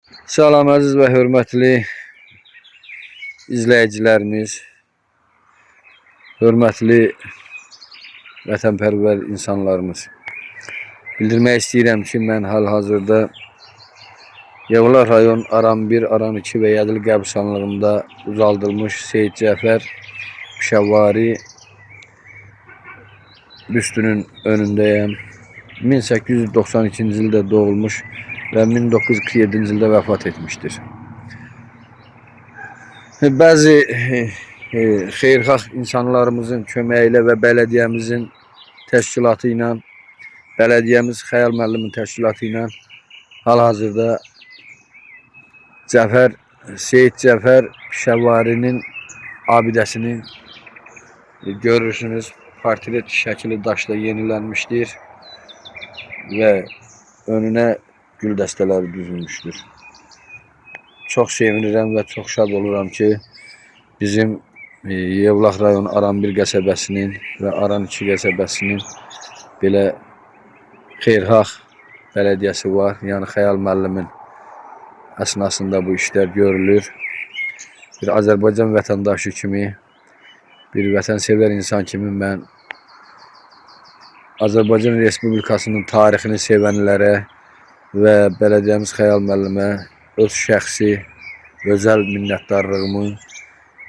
Salam əziz və hörmətli izləyicilərimiz, hörmətli vətənpərvər insanlarımız. Bildirmək istəyirəm ki, mən hal-hazırda Yevlax rayon Aran 1, Aran 2 və Yədil qəbirstanlığında uzaldılmış Seyid Cəfər Pişəvari büstünün önündəyəm. 1892-ci ildə doğulmuş və 1947-ci ildə vəfat etmişdir. Bəzi xeyirxah insanlarımızın köməyi ilə və bələdiyyəmizin təşkilatı ilə, bələdiyyəmiz Xəyal müəllimin təşkilatı ilə hal-hazırda Seyid Cəfər Pişəvarinin abidəsini görürsünüz. Portret şəkili daşla yenilənmişdir və önünə gül dəstələri düzülmüşdür. Çox sevinirəm və çox şad oluram ki, bizim Yevlax rayon Aran 1 qəsəbəsinin və Aran 2 qəsəbəsinin belə xeyirxah bələdiyyəsi var. Yəni Xəyal müəllimin əsnasında bu işlər görülür. Bir Azərbaycan vətəndaşı kimi, bir vətənsevər insan kimi mən Azərbaycan Respublikasının tarixini sevənlərə və bələdiyyəmiz Xəyal müəllimə öz şəxsi, özəl minnətdarlığımı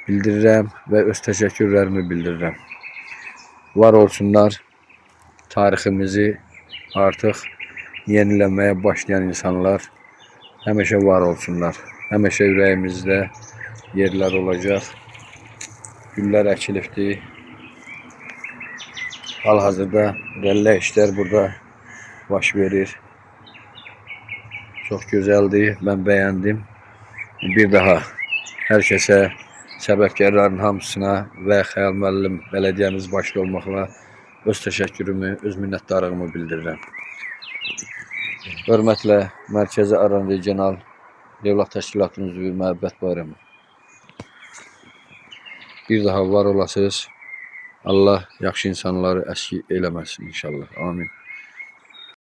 bildirirəm və öz təşəkkürlərimi bildirirəm. Var olsunlar, tariximizi artıq yenilənməyə başlayan insanlar həmişə var olsunlar. Həmişə ürəyimizdə yerlər olacaq. Güllər əkilibdir. Hal-hazırda rəllə işlər burada baş verir. Çox gözəldir, mən bəyəndim. Bir daha hər kəsə, səbəbkarların hamısına və Xəyal müəllim bələdiyyəmiz başda olmaqla öz təşəkkürümü, öz minnətdarlığımı bildirirəm. Hörmətlə Mərkəzi Aran Regional Dövlət Təşkilatının üzvü Məhəbbət Bayramı. Bir daha var olasınız. Allah yaxşı insanları əski eləməsin inşallah. Amin.